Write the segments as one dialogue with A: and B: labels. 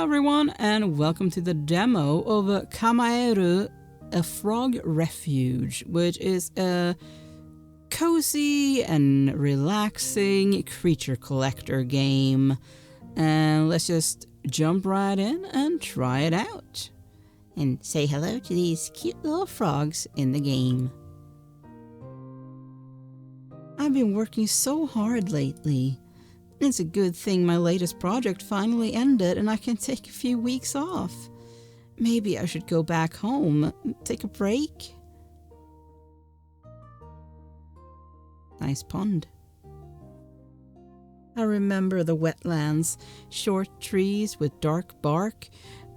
A: Hello everyone, and welcome to the demo of Kamaeru, a Frog Refuge, which is a cozy and relaxing creature collector game. And let's just jump right in and try it out. And say hello to these cute little frogs in the game. I've been working so hard lately. It's a good thing my latest project finally ended and I can take a few weeks off. Maybe I should go back home, take a break. Nice pond. I remember the wetlands, short trees with dark bark,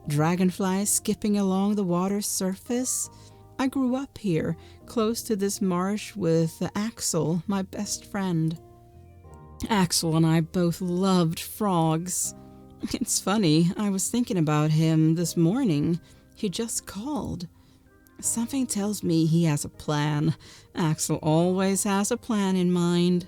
A: dragonflies skipping along the water's surface. I grew up here, close to this marsh with Axel, my best friend. Axel and I both loved frogs. It's funny, I was thinking about him this morning. He just called. Something tells me he has a plan. Axel always has a plan in mind.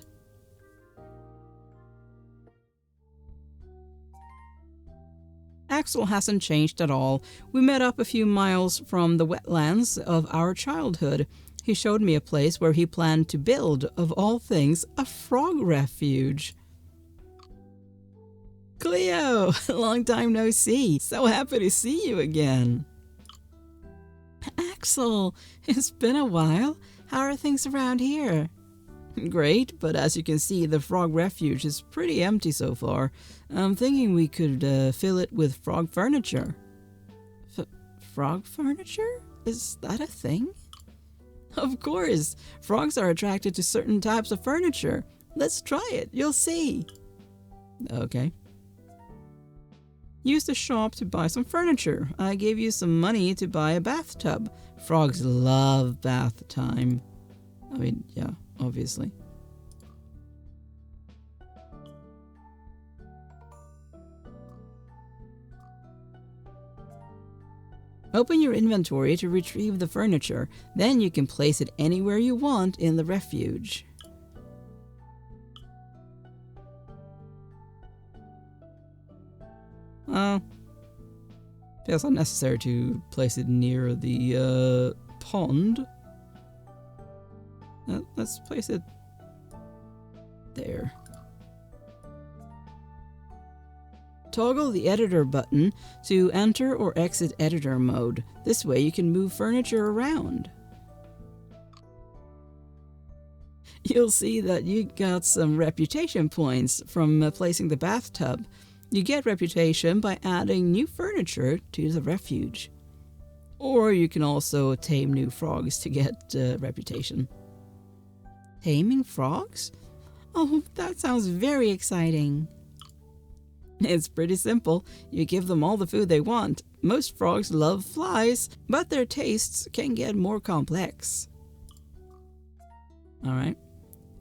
A: Axel hasn't changed at all. We met up a few miles from the wetlands of our childhood. He showed me a place where he planned to build, of all things, a frog refuge. Cleo, long time no see. So happy to see you again. Axel, it's been a while. How are things around here? Great, but as you can see, the frog refuge is pretty empty so far. I'm thinking we could fill it with frog furniture. Frog furniture? Is that a thing? Of course! Frogs are attracted to certain types of furniture. Let's try it, you'll see. Okay. Use the shop to buy some furniture. I gave you some money to buy a bathtub. Frogs love bath time. I mean, yeah, obviously. Open your inventory to retrieve the furniture, then you can place it anywhere you want in the refuge. Feels unnecessary to place it near the pond. Let's place it there. Toggle the editor button to enter or exit editor mode. This way you can move furniture around. You'll see that you got some reputation points from placing the bathtub. You get reputation by adding new furniture to the refuge. Or you can also tame new frogs to get reputation. Taming frogs? Oh, that sounds very exciting. It's pretty simple. You give them all the food they want. Most frogs love flies, but their tastes can get more complex. Alright.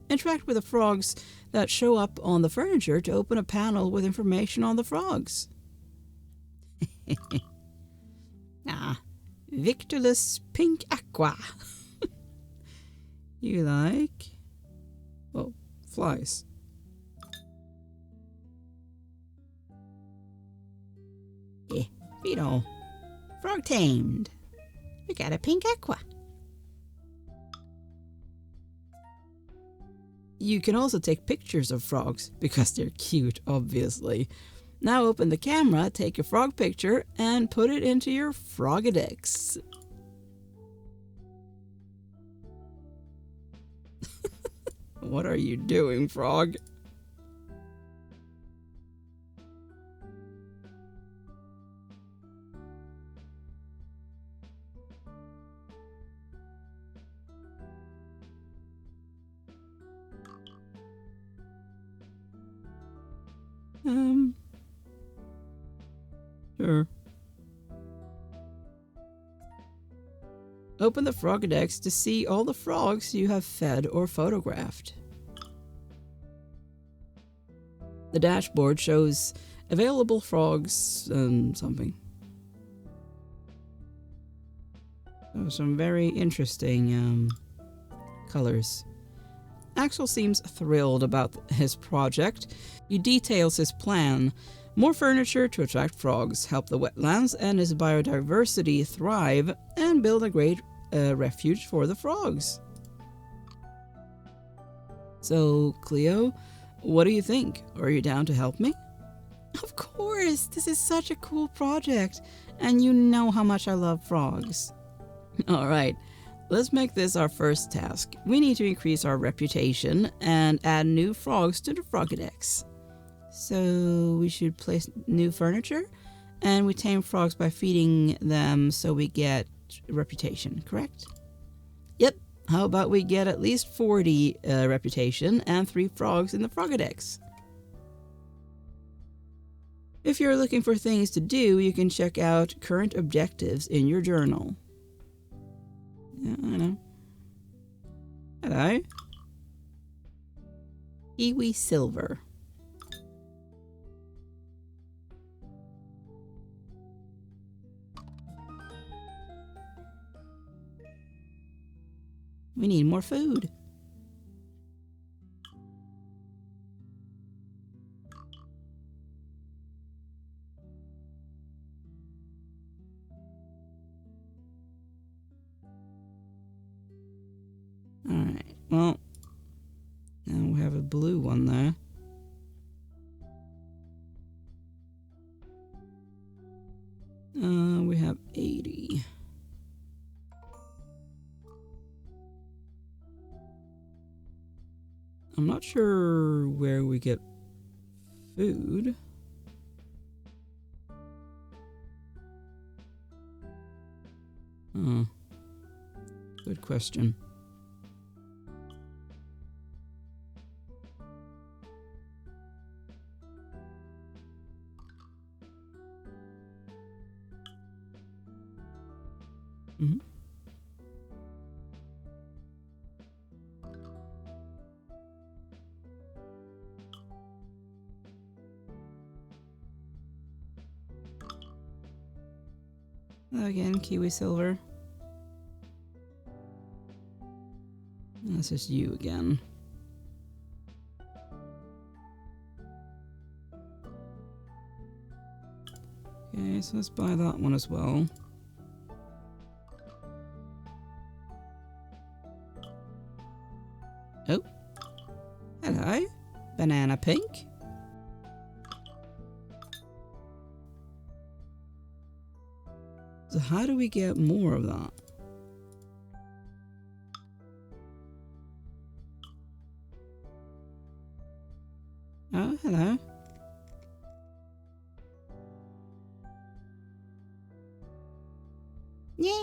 A: Interact with the frogs that show up on the furniture to open a panel with information on the frogs. Victorless pink aqua. You like? Oh, flies. Beetle. Frog tamed. We got a pink aqua. You can also take pictures of frogs because they're cute, obviously. Now open the camera, take a frog picture, and put it into your Frogadex. What are you doing, frog? Sure. Open the Frogadex to see all the frogs you have fed or photographed. The dashboard shows available frogs and something. Some very interesting colors. Axel seems thrilled about his project. He details his plan. More furniture to attract frogs, help the wetlands and its biodiversity thrive, and build a great refuge for the frogs. So, Cleo, what do you think? Are you down to help me? Of course! This is such a cool project, and you know how much I love frogs. Alright, let's make this our first task. We need to increase our reputation and add new frogs to the Frogedex. So we should place new furniture, and we tame frogs by feeding them so we get reputation, correct? Yep. How about we get at least 40 reputation and 3 frogs in the Frogedex? If you're looking for things to do, you can check out current objectives in your journal. Yeah, I know. Hello. Kiwi Silver. We need more food. Alright, well, now we have a blue one there. We have 80. I'm not sure where we get food. Good question. Mm-hmm. Again, Kiwi Silver. This is you again. Okay, so let's buy that one as well. Oh. Hello. Banana pink. So how do we get more of that? Oh, hello. Yeah.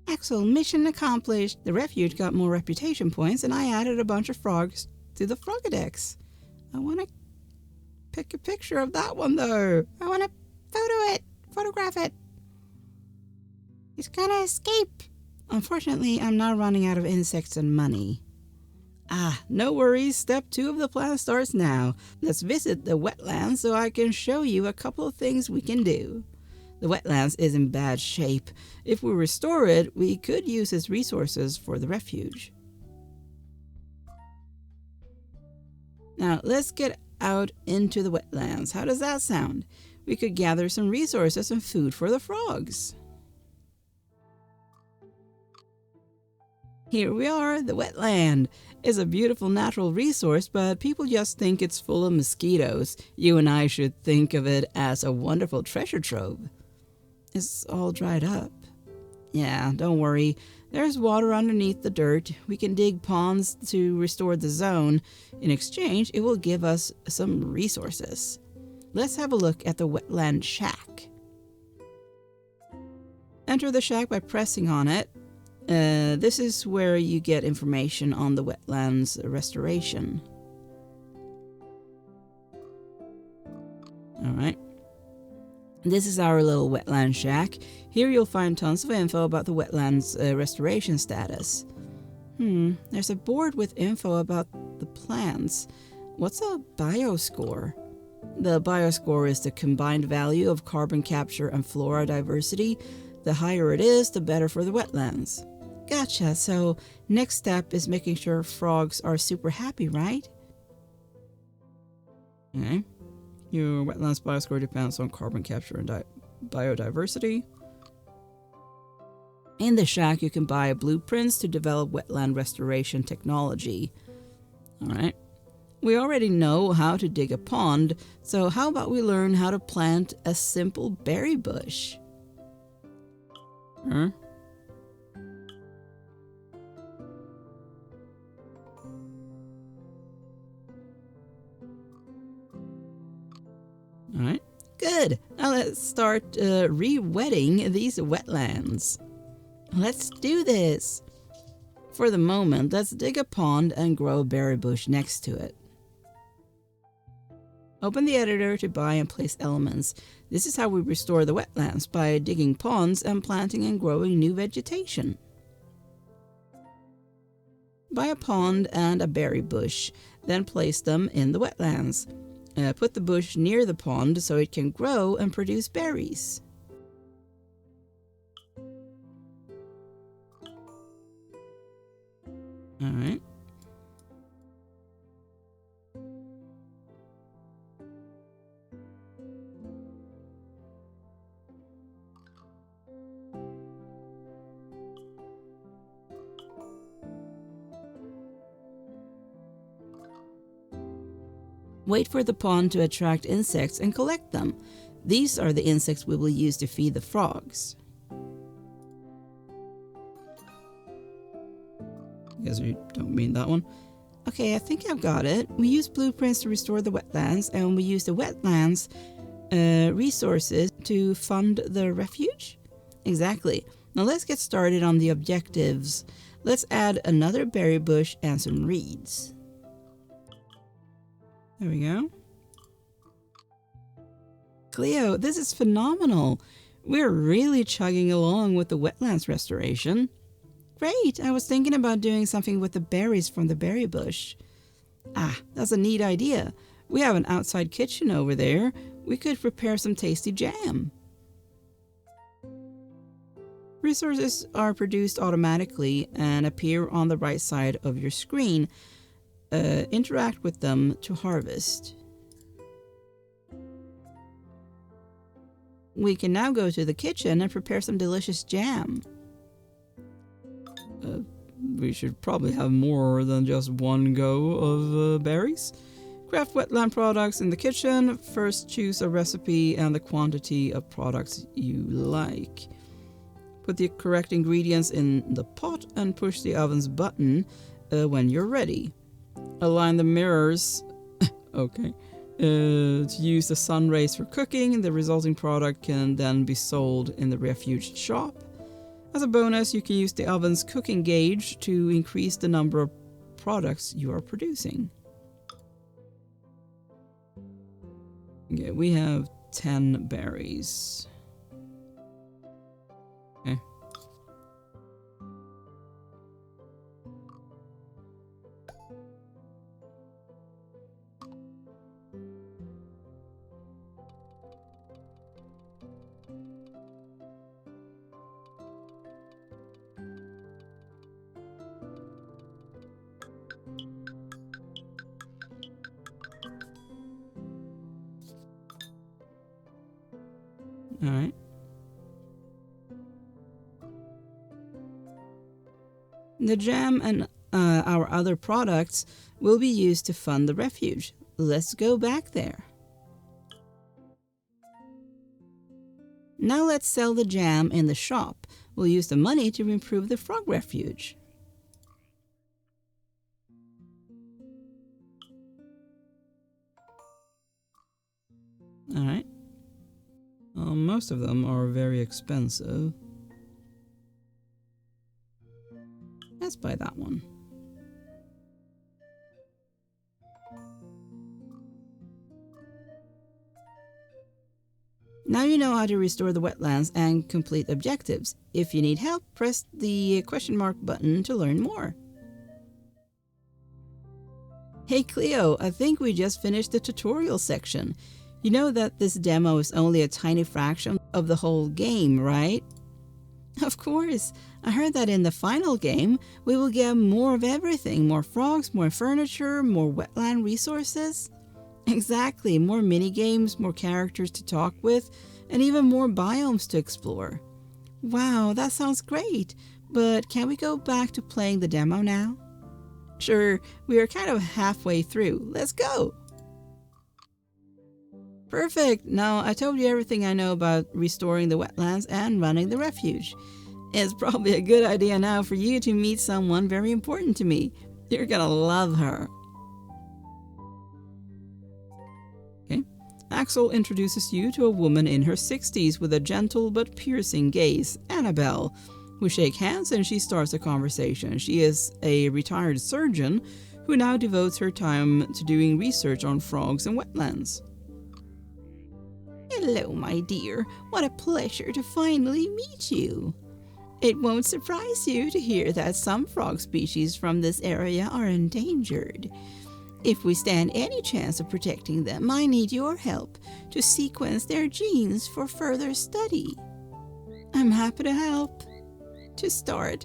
A: Excellent, mission accomplished. The refuge got more reputation points, and I added a bunch of frogs to the Frogedex. I want to pick a picture of that one, though. I want to photograph it. It's gonna escape. Unfortunately, I'm now running out of insects and money. No worries. Step 2 of the plan starts now. Let's visit the wetlands so I can show you a couple of things we can do. The wetlands is in bad shape. If we restore it, we could use its resources for the refuge. Now, let's get out into the wetlands. How does that sound? We could gather some resources and food for the frogs. Here we are, the wetland. It's a beautiful natural resource, but people just think it's full of mosquitoes. You and I should think of it as a wonderful treasure trove. It's all dried up. Yeah, don't worry. There's water underneath the dirt. We can dig ponds to restore the zone. In exchange, it will give us some resources. Let's have a look at the wetland shack. Enter the shack by pressing on it. This is where you get information on the wetlands restoration. Alright. This is our little wetland shack. Here you'll find tons of info about the wetlands restoration status. There's a board with info about the plants. What's a bioscore? The bioscore is the combined value of carbon capture and flora diversity. The higher it is, the better for the wetlands. Gotcha, so next step is making sure frogs are super happy, right? Okay. Your wetlands bioscore depends on carbon capture and biodiversity. In the shack, you can buy blueprints to develop wetland restoration technology. Alright. We already know how to dig a pond, so how about we learn how to plant a simple berry bush? Huh? Alright, good. Now let's start re-wetting these wetlands. Let's do this. For the moment, let's dig a pond and grow a berry bush next to it. Open the editor to buy and place elements. This is how we restore the wetlands, by digging ponds and planting and growing new vegetation. Buy a pond and a berry bush, then place them in the wetlands. Put the bush near the pond so it can grow and produce berries. Alright. Wait for the pond to attract insects and collect them. These are the insects we will use to feed the frogs. I guess you don't mean that one. Okay, I think I've got it. We use blueprints to restore the wetlands, and we use the wetlands resources to fund the refuge? Exactly. Now let's get started on the objectives. Let's add another berry bush and some reeds. There we go. Cleo, this is phenomenal. We're really chugging along with the wetlands restoration. Great, I was thinking about doing something with the berries from the berry bush. Ah, that's a neat idea. We have an outside kitchen over there. We could prepare some tasty jam. Resources are produced automatically and appear on the right side of your screen. Interact with them to harvest. We can now go to the kitchen and prepare some delicious jam. We should probably have more than just one go of berries. Craft wetland products in the kitchen. First, choose a recipe and the quantity of products you like. Put the correct ingredients in the pot and push the oven's button when you're ready. Align the mirrors okay, to use the sun rays for cooking. The resulting product can then be sold in the refuge shop. As a bonus, you can use the oven's cooking gauge to increase the number of products you are producing. Okay, we have 10 berries. Okay. All right. The jam and our other products will be used to fund the refuge. Let's go back there. Now let's sell the jam in the shop. We'll use the money to improve the Frog Refuge. All right. Most of them are very expensive. Let's buy that one. Now you know how to restore the wetlands and complete objectives. If you need help, press the question mark button to learn more. Hey Cleo, I think we just finished the tutorial section. You know that this demo is only a tiny fraction of the whole game, right? Of course. I heard that in the final game, we will get more of everything. More frogs, more furniture, more wetland resources. Exactly, more mini-games, more characters to talk with, and even more biomes to explore. Wow, that sounds great. But can we go back to playing the demo now? Sure, we are kind of halfway through. Let's go! Perfect! Now, I told you everything I know about restoring the wetlands and running the refuge. It's probably a good idea now for you to meet someone very important to me. You're gonna love her. Okay. Axel introduces you to a woman in her 60s with a gentle but piercing gaze, Annabelle. We shake hands and she starts a conversation. She is a retired surgeon who now devotes her time to doing research on frogs and wetlands. Hello, my dear. What a pleasure to finally meet you. It won't surprise you to hear that some frog species from this area are endangered. If we stand any chance of protecting them, I need your help to sequence their genes for further study. I'm happy to help. To start,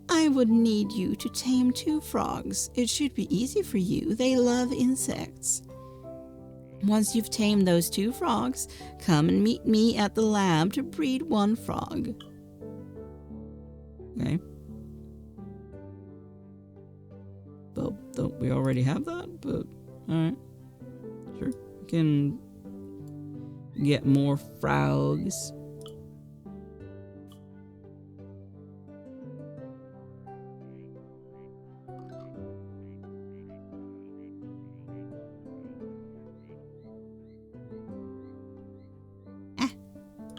A: I would need you to tame 2 frogs. It should be easy for you. They love insects. Once you've tamed those 2 frogs, come and meet me at the lab to breed 1 frog. Okay. Well, don't we already have that? But, alright. Sure. We can get more frogs.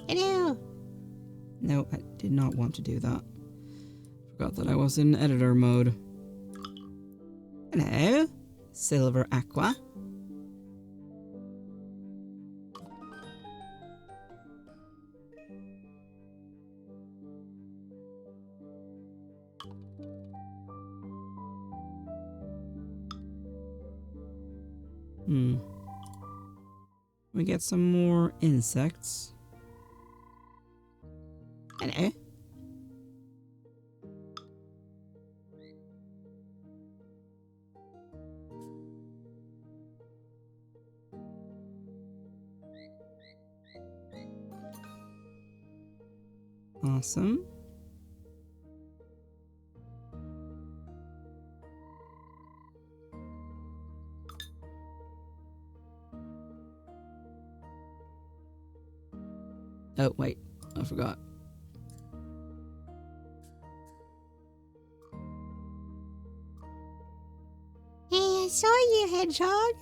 B: Hello.
A: No, I did not want to do that. Forgot that I was in editor mode. Hello, Silver Aqua. We get some more insects.
B: Hello.
A: Awesome. Oh, wait. I forgot.
B: Hey, I saw you, Hedgehog.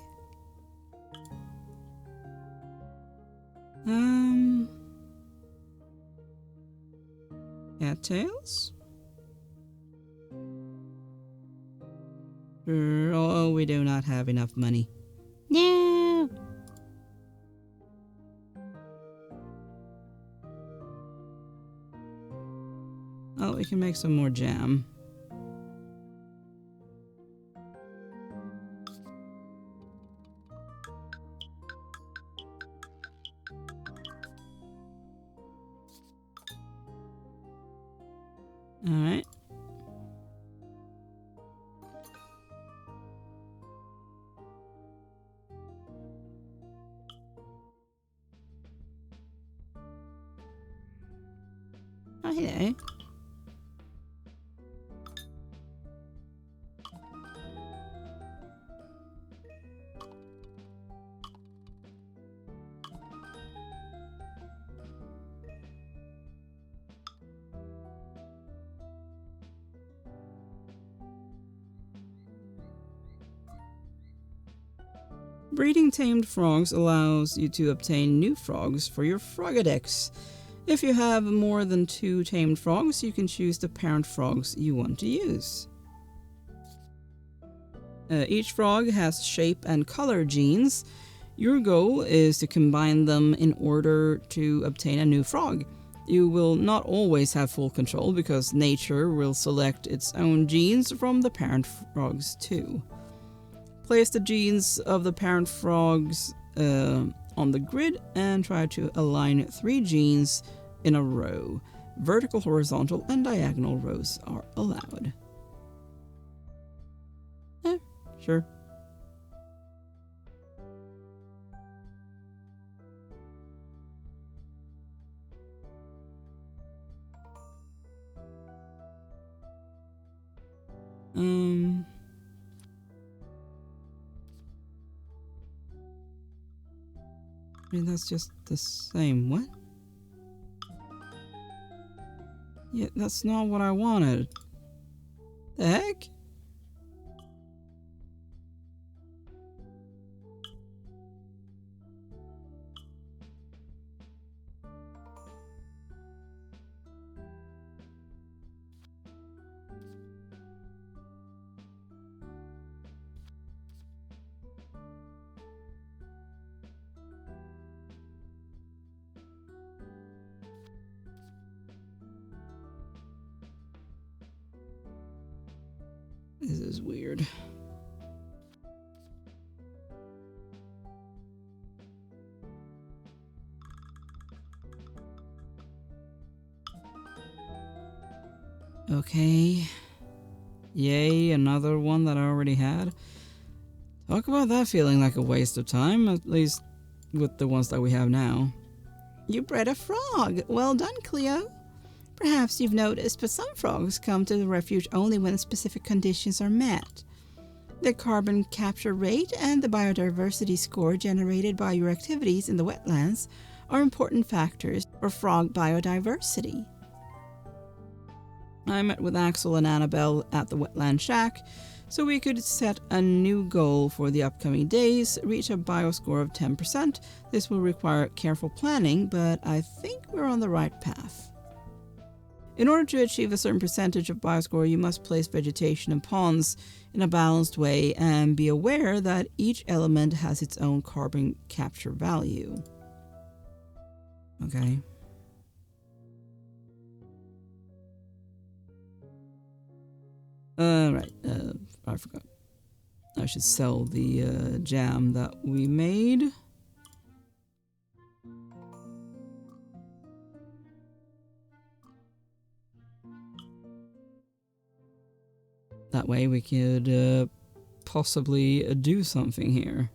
A: Cattails? Oh, we do not have enough money.
B: No.
A: Oh, we can make some more jam. All right.
B: Oh, hello.
A: Breeding tamed frogs allows you to obtain new frogs for your Frogadex. If you have more than 2 tamed frogs, you can choose the parent frogs you want to use. Each frog has shape and color genes. Your goal is to combine them in order to obtain a new frog. You will not always have full control because nature will select its own genes from the parent frogs too. Place the genes of the parent frogs on the grid and try to align 3 genes in a row. Vertical, horizontal, and diagonal rows are allowed. Sure. I mean, that's just the same. What? Yeah, that's not what I wanted. The heck? This is weird. Okay. Yay, another one that I already had. Talk about that feeling like a waste of time, at least with the ones that we have now.
B: You bred a frog. Well done, Cleo. Perhaps you've noticed, but some frogs come to the refuge only when specific conditions are met. The carbon capture rate and the biodiversity score generated by your activities in the wetlands are important factors for frog biodiversity.
A: I met with Axel and Annabelle at the wetland shack, so we could set a new goal for the upcoming days, reach a bioscore of 10%. This will require careful planning, but I think we're on the right path. In order to achieve a certain percentage of bioscore, you must place vegetation and ponds in a balanced way and be aware that each element has its own carbon capture value. Okay. Right. I forgot. I should sell the jam that we made. That way we could possibly do something here.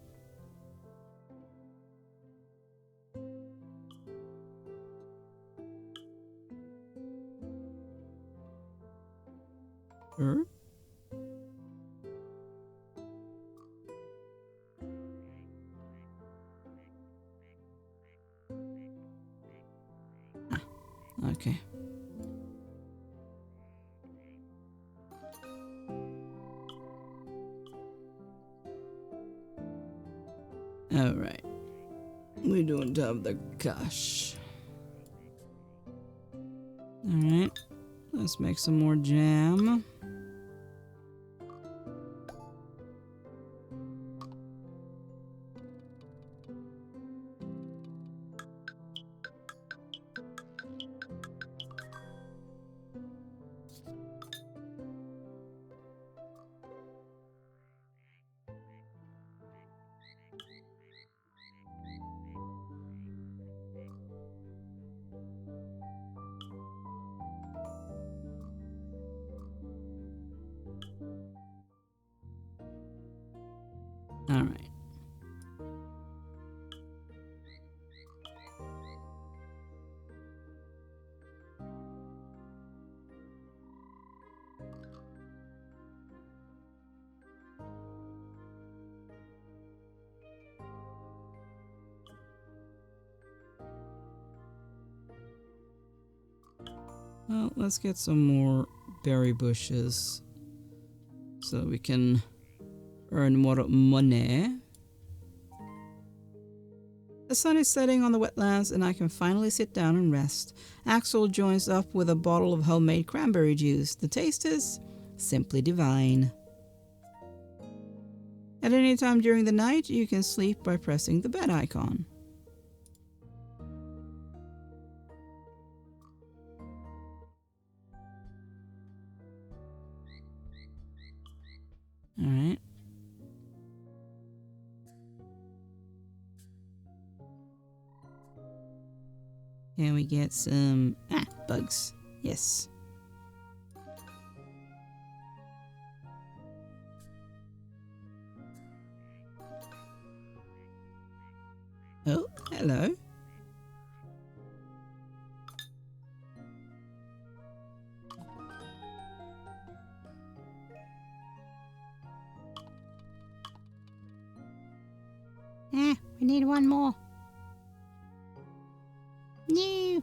A: Sure. Okay. Alright. We don't have the cash. Alright. Let's make some more jam. Alright. Well, let's get some more berry bushes so we can earn more money. The sun is setting on the wetlands and I can finally sit down and rest. Axel joins up with a bottle of homemade cranberry juice. The taste is simply divine. At any time during the night, you can sleep by pressing the bed icon. Alright. Can we get some... bugs. Yes. Oh, hello.
B: We need one more. No.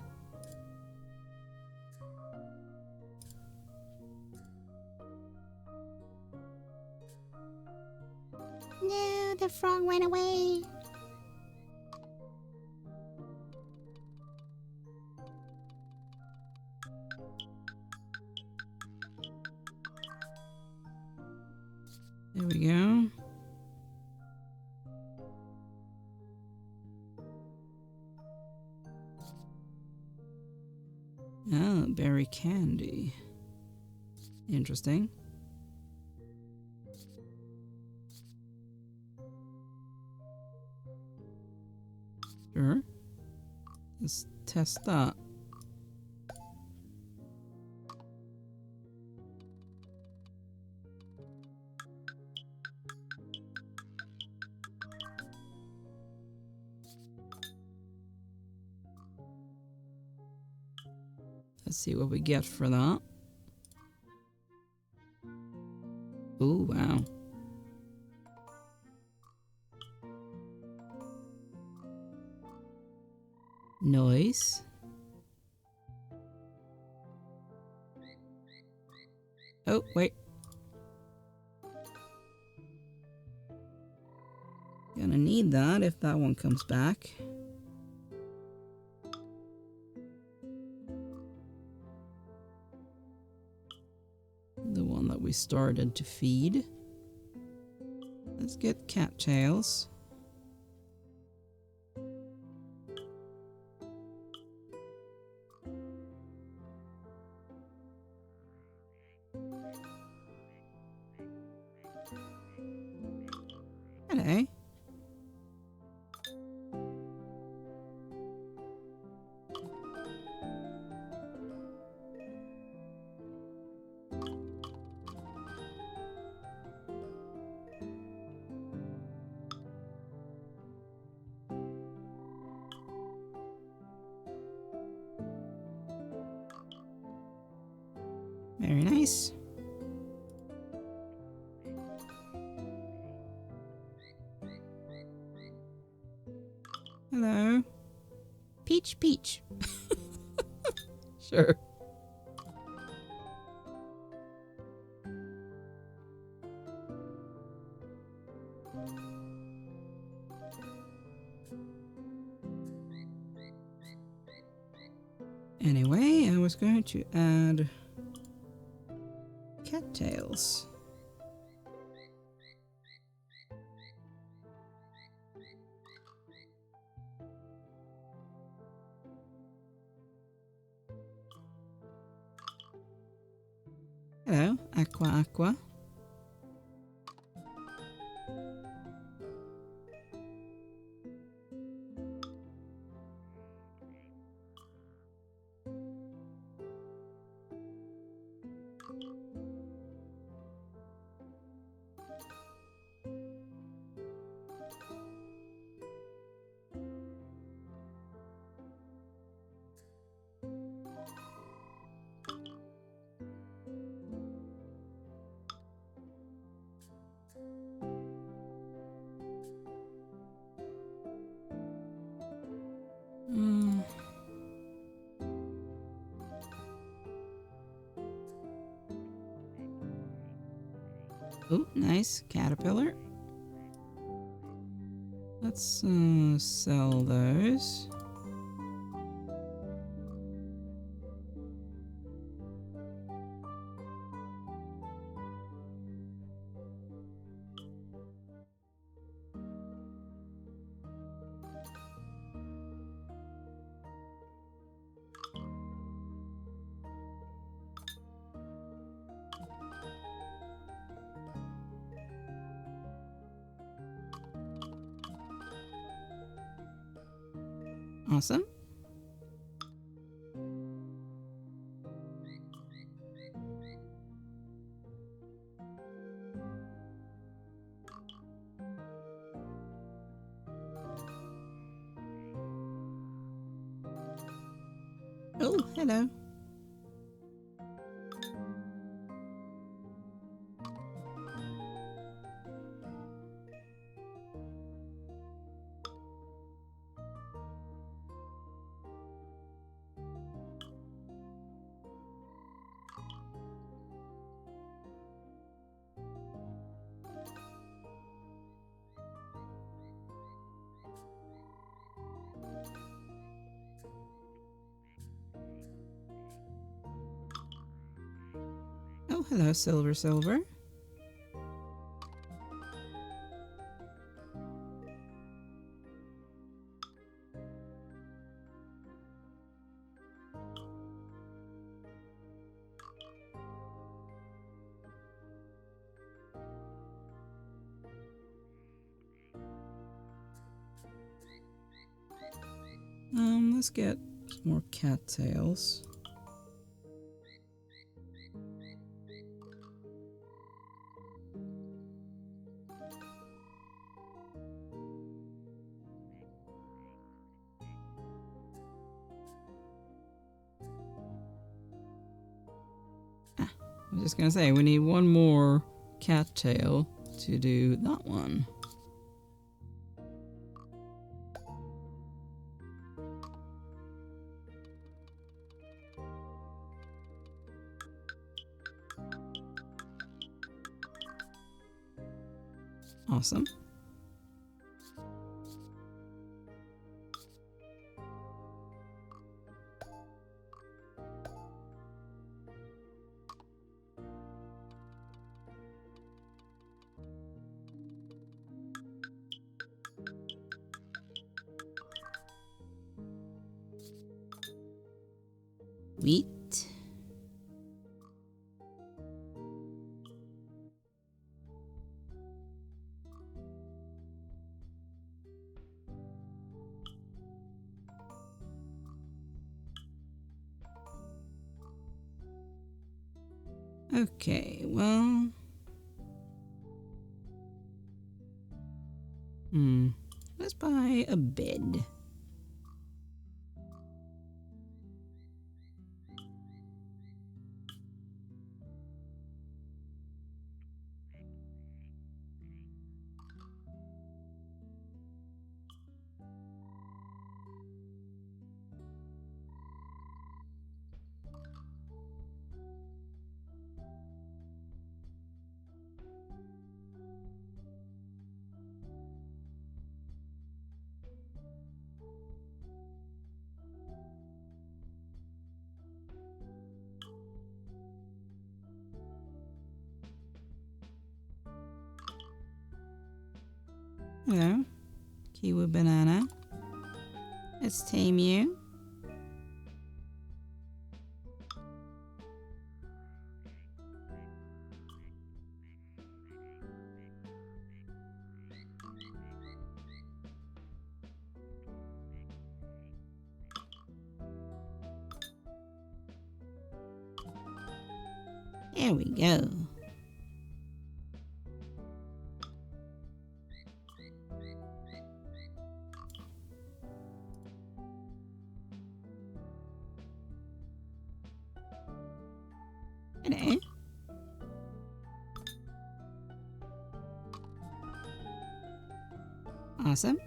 B: No, the frog went away.
A: There we go. Oh, berry candy. Interesting. Sure. Let's test that. Let's see what we get for that. Oh, wow. Nice. Oh, wait. Gonna need that if that one comes back. The one that we started to feed. Let's get cattails. Hello. Very nice. Hello. Peach, peach. Sure. Anyway, I was going to add cattails. Hello, aqua aqua. Oh, nice caterpillar. Let's sell those. Awesome.
B: hello. Oh, hello, Silver Silver. Let's get some more cattails. I was just gonna say, we need one more cattail to do that one. Awesome. Wheat. Okay, well... let's buy a bed. Hello, kiwi banana. Let's tame you. There we go. Hello. Awesome.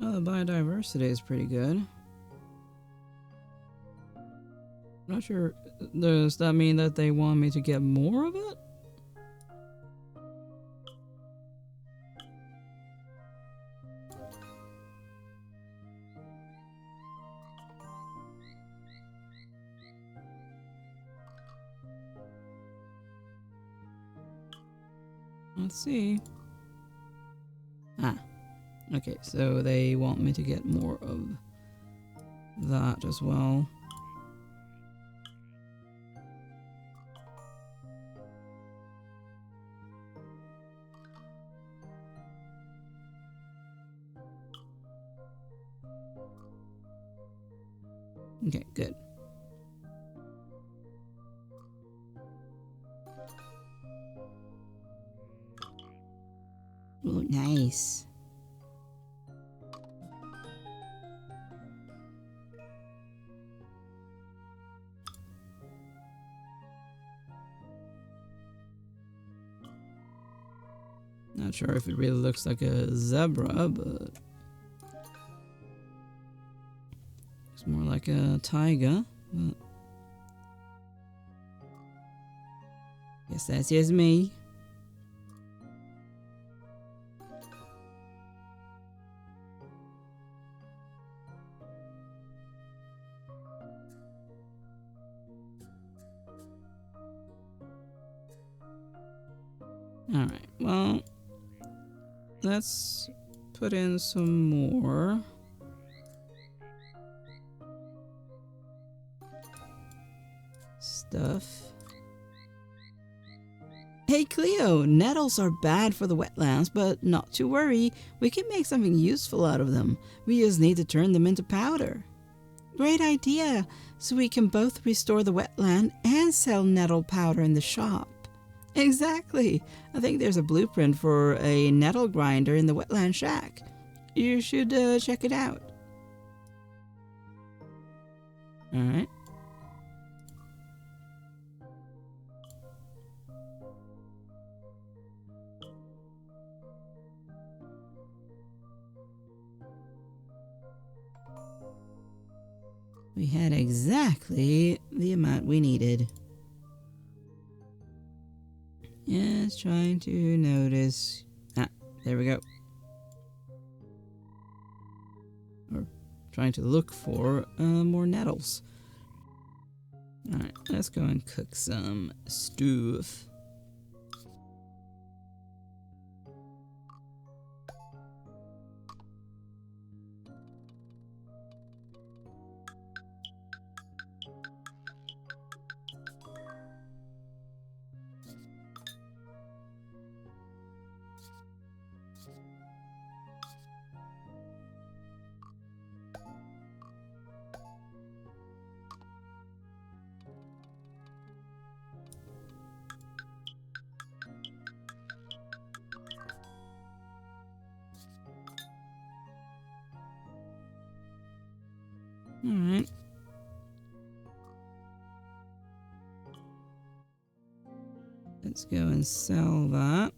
B: Oh, the biodiversity is pretty good. Not sure, does that mean that they want me to get more of it? Let's see. Ah, okay, so they want me to get more of that as well.
A: Okay, good.
B: Ooh, nice.
A: Not sure if it really looks like a zebra, but it's more like a tiger. But guess that's just me. Alright, well, let's put in some more. Stuff. Hey Cleo, nettles are bad for the wetlands, but not to worry, we can make something useful out of them. We just need to turn them into powder.
B: Great idea, so we can both restore the wetland and sell nettle powder in the shop.
A: Exactly. I think there's a blueprint for a nettle grinder in the wetland shack. You should check it out. Alright. We had exactly the amount we needed. Just trying to notice. Ah, there we go. Or trying to look for more nettles. Alright, let's go and cook some stuff. Alright. Let's go and sell that.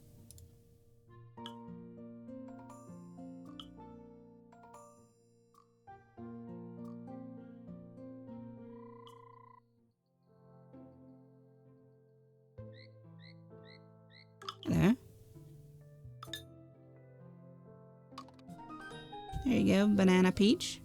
A: There.
B: There you go, banana peach.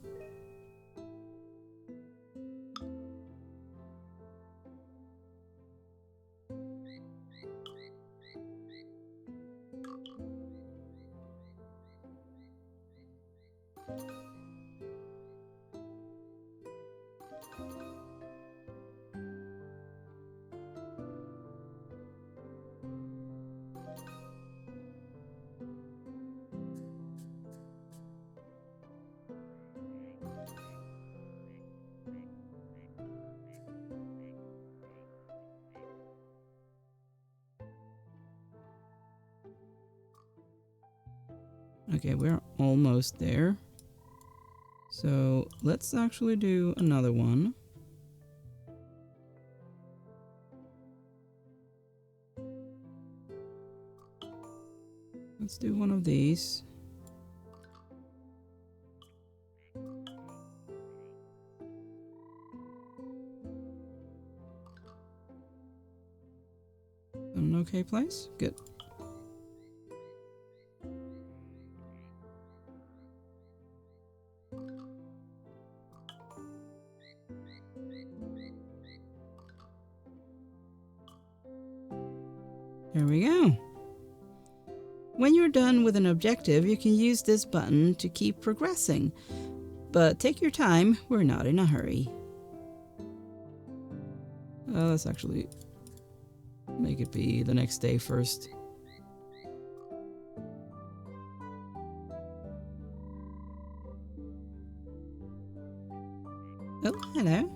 A: Okay, we're almost there. So let's actually do another one. Let's do one of these. An okay place? Good. There we go. When you're done with an objective, you can use this button to keep progressing. But take your time, we're not in a hurry. Let's actually make it be the next day first.
B: Oh, Hello.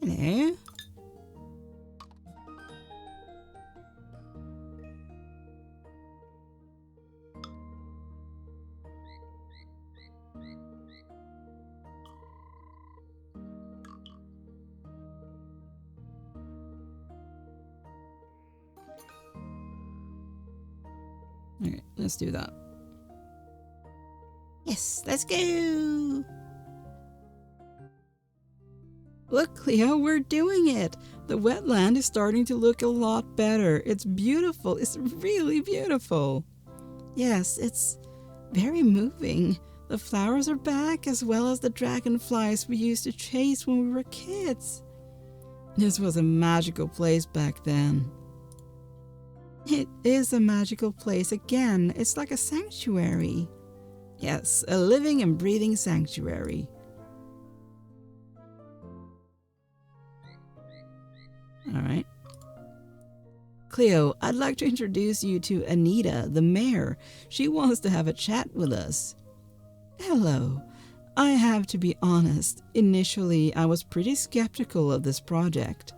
B: Hello.
A: Okay, let's do that.
B: Yes, let's go.
A: Look, Cleo, we're doing it! The wetland is starting to look a lot better. It's beautiful. It's really beautiful.
B: Yes, it's very moving. The flowers are back, as well as the dragonflies we used to chase when we were kids.
A: This was a magical place back then.
B: It is a magical place again. It's like a sanctuary.
A: Yes, a living and breathing sanctuary. All right. Cleo, I'd like to introduce you to Anita, the mayor. She wants to have a chat with us.
B: Hello. I have to be honest. Initially, I was pretty skeptical of this project.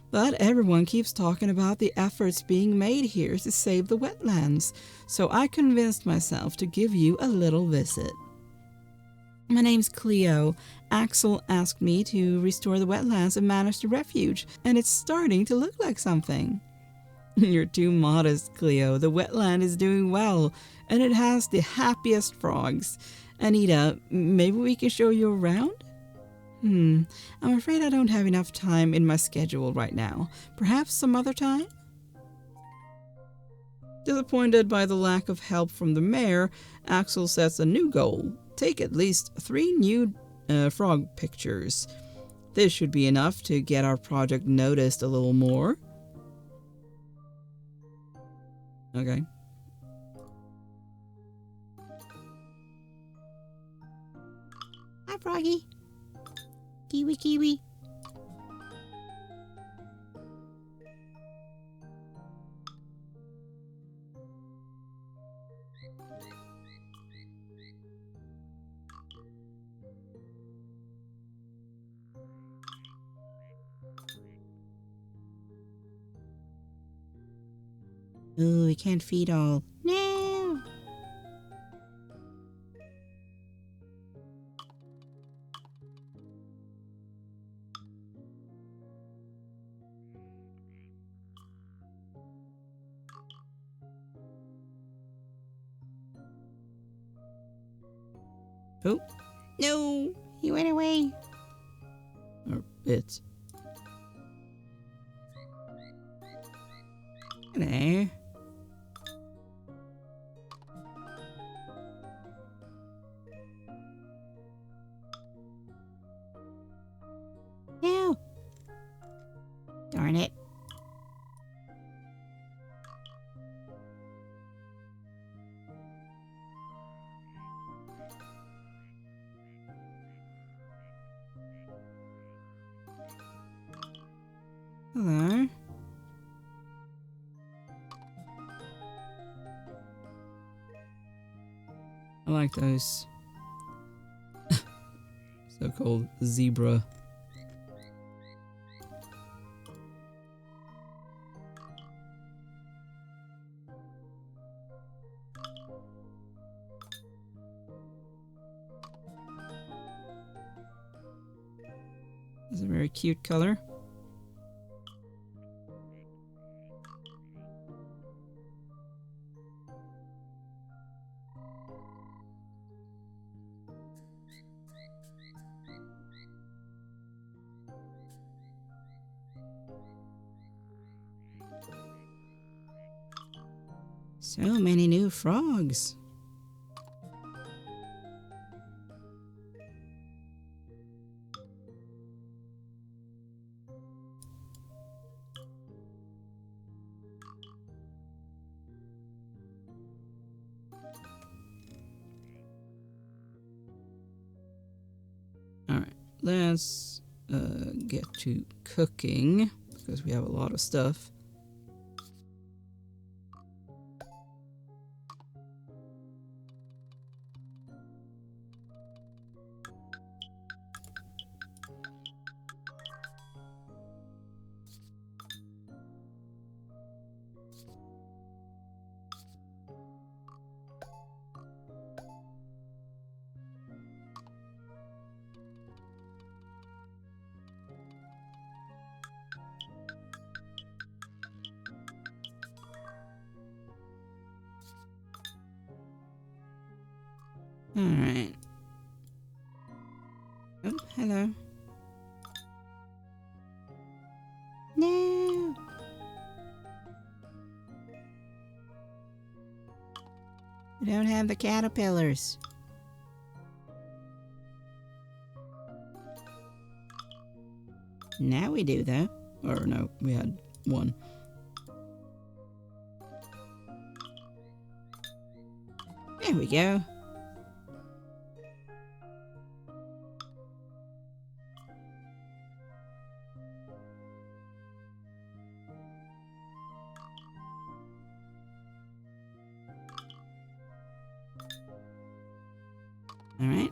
B: But everyone keeps talking about the efforts being made here to save the wetlands, so I convinced myself to give you a little visit. My name's Cleo. Axel asked me to restore the wetlands and manage the refuge, and it's starting to look like something.
A: You're too modest, Cleo. The wetland is doing well, and it has the happiest frogs. Anita, maybe we can show you around?
B: I'm afraid I don't have enough time in my schedule right now. Perhaps some other time?
A: Disappointed by the lack of help from the mayor, Axel sets a new goal. Take at least 3 new frog pictures. This should be enough to get our project noticed a little more. Okay.
B: Hi, Froggy. Kiwi, kiwi. Ooh, we can't feed all. No!
A: Oh.
B: No! He went away.
A: Or it.
B: Hello. No! Darn it. Hello.
A: I like those so-called zebra. It's a very cute color.
B: So many new frogs.
A: let's get to cooking because we have a lot of stuff. Alright. Oh, hello. No! We don't have the caterpillars. Now we do, though. Or no, we had one. There we go. All right.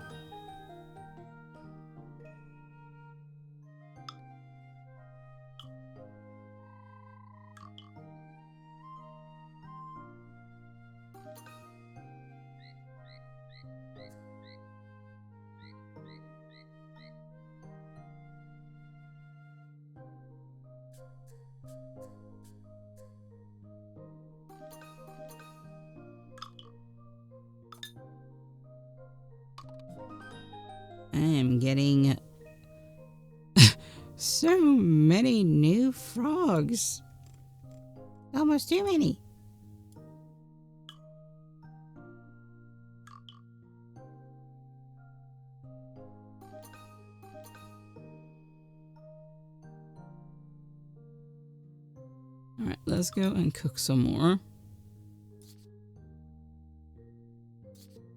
A: I am getting so many new frogs. Almost too many. Alright, let's go and cook some more.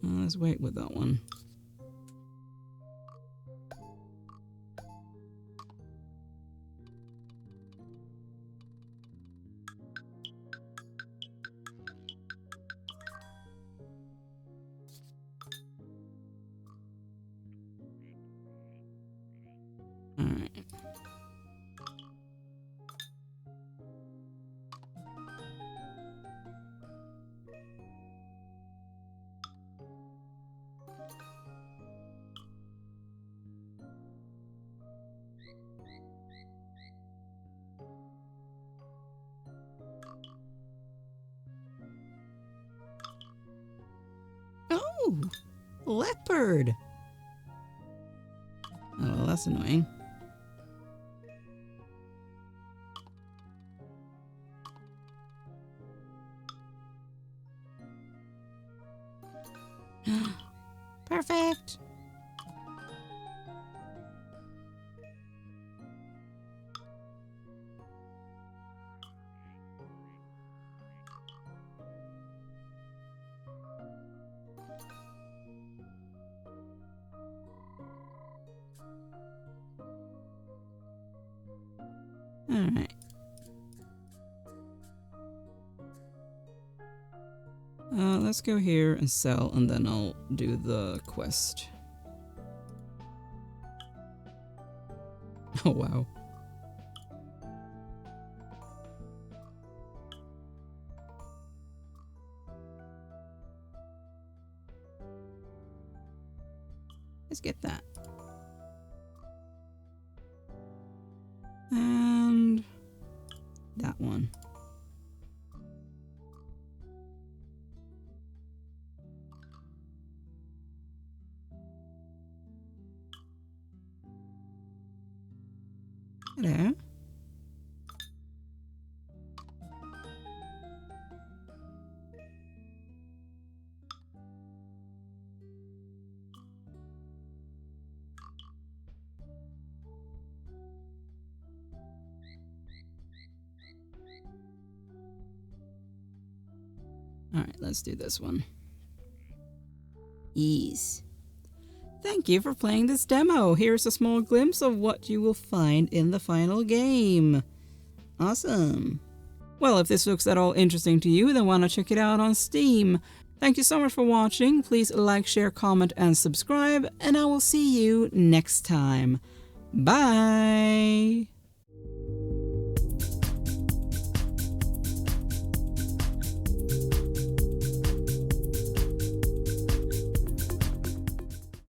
A: Let's wait with that one. Alright. Oh, leopard. Oh, well, that's annoying. Perfect. All right. Let's go here and sell, and then I'll do the quest. Oh, wow. Let's get that. And that one. Hello. All right, let's do this one. Ease. Thank you for playing this demo. Here's a small glimpse of what you will find in the final game. Awesome. Well, if this looks at all interesting to you, then why not check it out on Steam? Thank you so much for watching. Please like, share, comment, and subscribe, and I will see you next time. Bye!